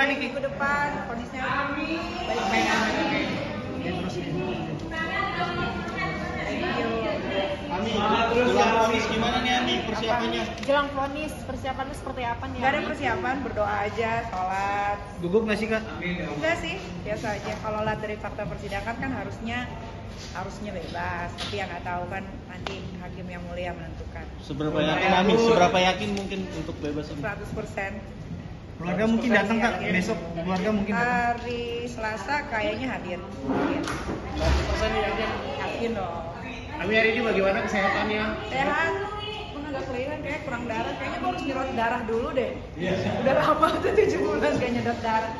nih minggu depan kondisinya baik-baik aja. Ami, jelang vonis gimana nih Ami persiapannya? Jelang vonis persiapannya seperti apa nih? Gak ada persiapan, berdoa aja, sholat. Gugup nggak sih Kak? Enggak sih, biasa aja. Kalau lihat dari fakta persidangan kan harusnya bebas, tapi yang nggak tahu kan nanti hakim yang mulia menentukan. Seberapa yakin Ami? Seberapa yakin mungkin untuk bebas Ami? 100%. Keluarga mungkin datang Kak, besok keluarga mungkin datang. Hari Selasa kayaknya hadir. 100% Yakin dong. Ami hari ini bagaimana kesehatannya? Sehat, pun agak kelihatan kayak kurang darah. Kayaknya gue harus nyerot darah dulu deh. Udah lama tuh 7 bulan kayak nyedot darah.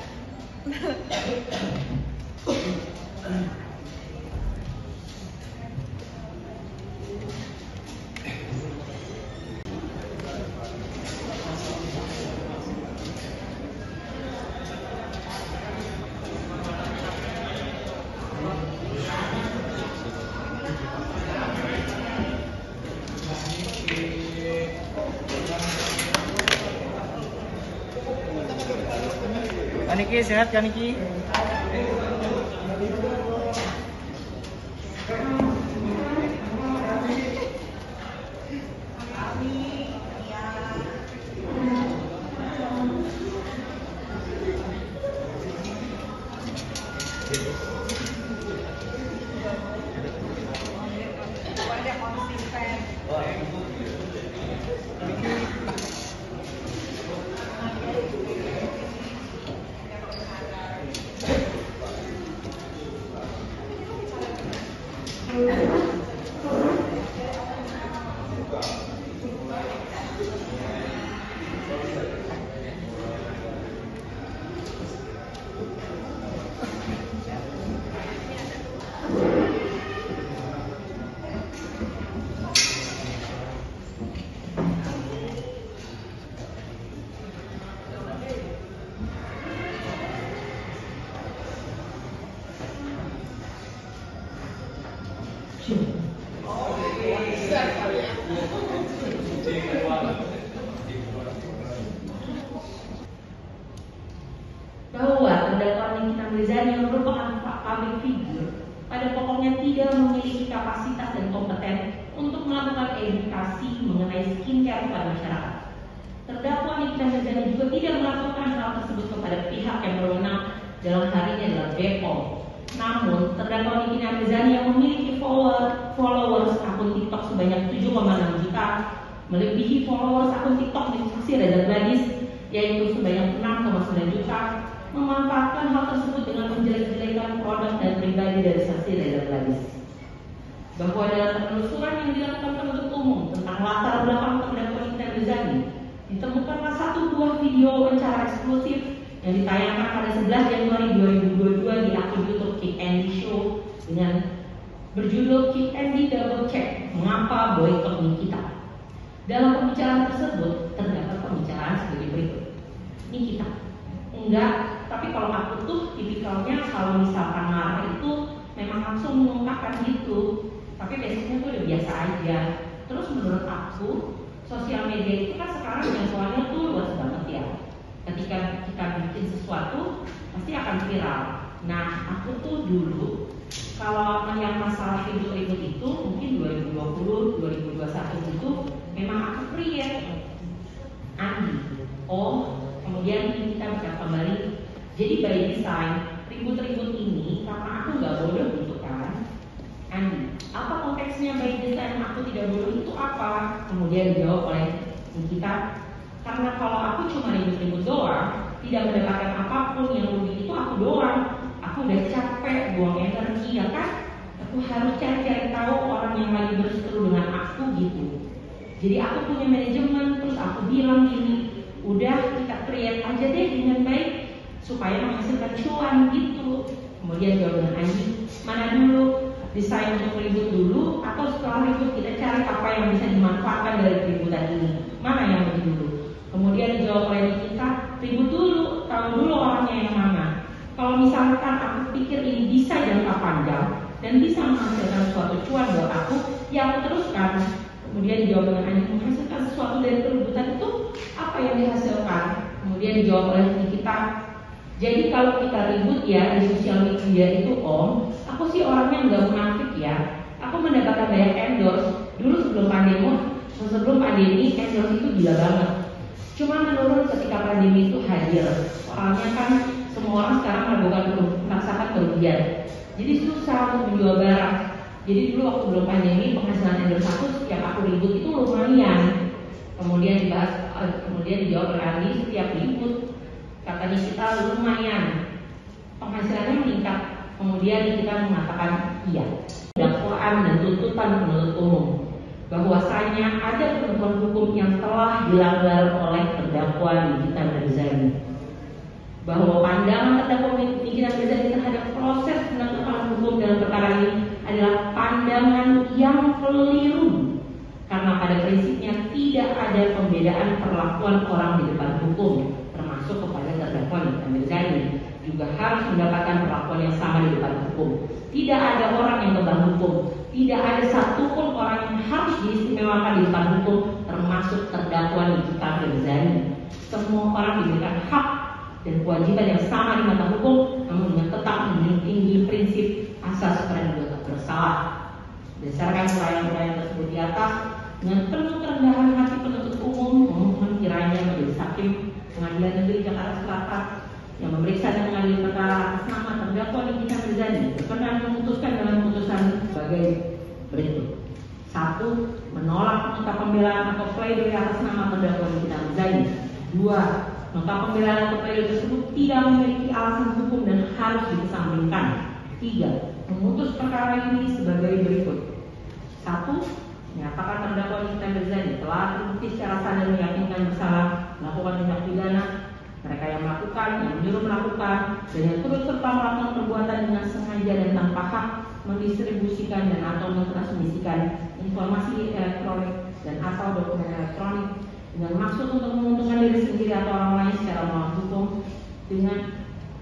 Kaniki sehat Kaniki? Bahwa terdakwa Nikita Mirzani yang merupakan public figure pada pokoknya tidak memiliki kapasitas dan kompeten untuk melakukan edukasi mengenai skincare kepada masyarakat. Terdakwa Nikita Mirzani juga tidak melakukan hal tersebut kepada pihak yang berwenang, dalam hal ini adalah BPOM. Namun, terdakwa Nikita Mirzani yang memiliki followers akun TikTok sebanyak 7,6 juta, melebihi followers akun TikTok di saksi Reza Gladys yaitu sebanyak 6,9 juta, memanfaatkan hal tersebut dengan menjelek-jelekan produk dan pribadi dari saksi Reza Gladys. Bahwa dalam penelusuran yang dilakukan penuntut umum tentang latar belakang terdakwa Nikita Mirzani, ditemukanlah 1 video wawancara eksklusif yang ditayangkan pada 11 Januari 2022 di akun YouTube Kick Andy Show dengan berjudul Kick Andy Double Check Mengapa Boykot Nikita. Dalam pembicaraan tersebut terdapat pembicaraan sebagai berikut. Nikita, enggak, tapi kalau aku tuh tipikalnya kalau misalkan marah itu memang langsung mengungkapkan gitu, tapi biasanya tuh udah biasa aja. Terus menurut aku sosial media itu kan sekarang jangkauannya tuh luas banget ya. Ketika kita bikin sesuatu pasti akan viral. Nah, aku tuh dulu kalau yang masalah ribut-ribut itu mungkin 2020, 2021 itu memang aku create Andi. Oh, kemudian kita bisa kembali. Jadi by design ribut-ribut ini karena aku nggak bodoh gitu kan. Andi, apa konteksnya by design aku tidak bodoh itu apa? Kemudian dijawab oleh kita, karena kalau aku cuma ribut-ribut doang, tidak mendapatkan apapun, yang rugi itu aku doang. Aku udah capek, buang energi ya kan. Aku harus cari-cari tahu orang yang lagi berseteru dengan aku gitu. Jadi aku punya manajemen, terus aku bilang gini, udah kita create aja deh dengan baik supaya menghasilkan cuan gitu. Kemudian jawaban Andi, mana dulu desain untuk ribut dulu atau setelah ribut kita cari apa yang bisa dimanfaatkan dari keributan ini, mana yang lebih dulu. Kemudian dijawab oleh kita, ribut dulu, tahu dulu orangnya yang mana. Kalau misalkan aku pikir ini bisa jangka panjang dan bisa menghasilkan suatu cuan buat aku, ya aku teruskan. Kemudian dijawab dengan Andi, menghasilkan sesuatu dari keributan itu apa yang dihasilkan? Kemudian dijawab oleh kita, Jadi kalau kita ribut ya di sosial media itu Om, aku sih orangnya nggak munafik ya. Aku mendapatkan banyak endorse. Dulu sebelum pandemi endorse itu gila banget. Cuma menurun ketika pandemi itu hadir. Soalnya kan semua orang sekarang merasakan kerugian. Jadi susah untuk menjual barang. Jadi dulu waktu belum pandemi penghasilan endorse aku yang aku ribut itu lumayan. Kemudian dijawab oleh Andi, setiap ribut katanya kita lumayan, penghasilannya meningkat. Kemudian kita mengatakan iya. Dakwaan dan tuntutan penuntut umum bahwasanya ada ketentuan hukum yang telah dilanggar oleh terdakwa Nikita Mirzani, bahwa pandangan terdakwa Nikita Mirzani terhadap proses penegakan hukum dalam perkara ini adalah pandangan yang keliru, karena pada prinsipnya tidak ada pembedaan perlakuan orang di depan hukum, termasuk kepada terdakwa Nikita Mirzani juga harus mendapatkan perlakuan yang sama di depan hukum. Tidak ada orang yang kebal hukum, tidak ada satupun orang yang harus diistimewakan di depan hukum, termasuk terdakwa Nikita Mirzani. Semua orang diberikan hak dan kewajiban yang sama di mata hukum, namun dengan tetap menjunjung tinggi prinsip asas praduga tak bersalah. Berdasarkan uraian-uraian tersebut di atas, dengan penuh kerendahan hati penuntut umum memohon kiranya majelis hakim Pengadilan Negeri Jakarta Selatan yang memeriksa dan mengadili perkara atas nama terdakwa Nikita Mirzani berkenan memutuskan dalam putusan sebagai berikut: 1. Menolak nota pembelaan atau pledoi atas nama terdakwa Nikita Mirzani. 2. Nota pembelaan atau pledoi tersebut tidak memiliki alasan hukum dan harus dikesampingkan. 3. Memutus perkara ini sebagai berikut: 1. Menyatakan terdakwa Nikita Mirzani telah terbukti secara sadar meyakinkan bersalah melakukan tindak pidana, mereka yang melakukan, yang menyuruh melakukan, dan yang turut serta melakukan perbuatan dengan sengaja dan tanpa hak mendistribusikan dan atau mentransmisikan informasi elektronik dan atau dokumen elektronik dengan maksud untuk menguntungkan diri sendiri atau orang lain secara melawan hukum, dengan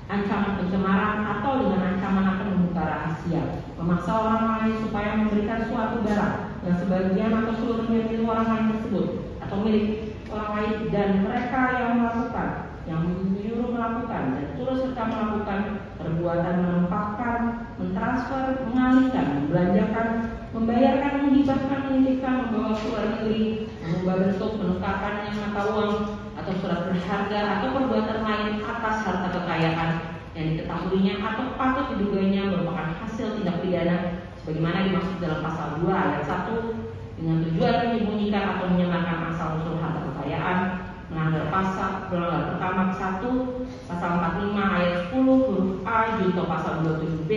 ancaman pencemaran atau dengan ancaman akan membuka rahasia, memaksa orang lain supaya memberikan suatu barang yang sebagian atau seluruhnya milik orang lain tersebut atau milik orang lain, dan mereka yang melakukan, yang menyuruh melakukan dan turut serta melakukan perbuatan menempatkan, mentransfer, mengalihkan, membelanjakan, membayarkan, menghibahkan, menitipkan, membawa ke luar negeri, mengubah bentuk, menukarkan yang mata uang atau surat berharga atau perbuatan lain atas harta kekayaan yang diketahuinya atau patut diduganya merupakan hasil tindak pidana sebagaimana dimaksud dalam pasal 2 ayat 1 dengan tujuan menyembunyikan atau menyebarkan asal usul harta kekayaan, melanggar pertama ke 1 pasal 45 ayat 10 huruf A junto pasal 27B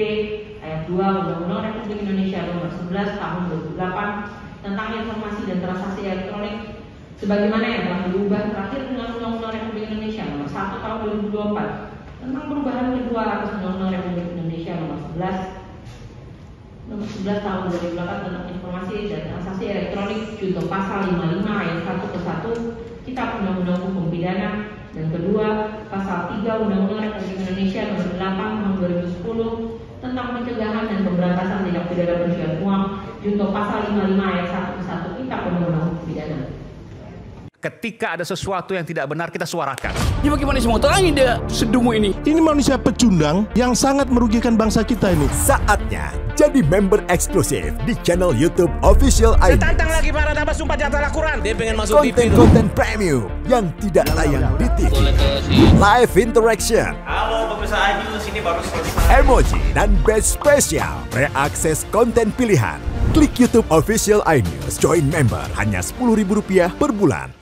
ayat 2 Undang-Undang Republik Indonesia nomor 11 tahun 2008 tentang informasi dan transaksi elektronik sebagaimana yang telah diubah terakhir dengan Undang-Undang Republik Indonesia nomor 1 tahun 2024 tentang perubahan kedua atas Undang-Undang Republik Indonesia nomor 11 tahun 2008 tentang informasi dan transaksi elektronik junto pasal 55 ayat 1 ke 1 Kitab Undang-Undang Hukum Pidana, dan kedua pasal 3 Undang-Undang Republik Indonesia nomor 8 tahun 2010 tentang pencegahan dan pemberantasan tindak pidana pencucian uang junto pasal 55 ayat 1 ke 1 Kitab Undang-Undang Hukum Pidana. Ketika ada sesuatu yang tidak benar, kita suarakan. Ya bagaimana sih mau terangin dia sedumu ini? Ini manusia pecundang yang sangat merugikan bangsa kita ini. Saatnya jadi member eksklusif di channel YouTube Official iNews. Tantang lagi para nama sumpah di atas Al-Quran. Dia pengen masuk TV. Konten premium yang tidak tayang di TV. Live interaction. Halo pemirsa iNews, ini baru selesai. Emoji dan badge spesial. Reakses konten pilihan. Klik YouTube Official iNews. Join member hanya Rp10.000 per bulan.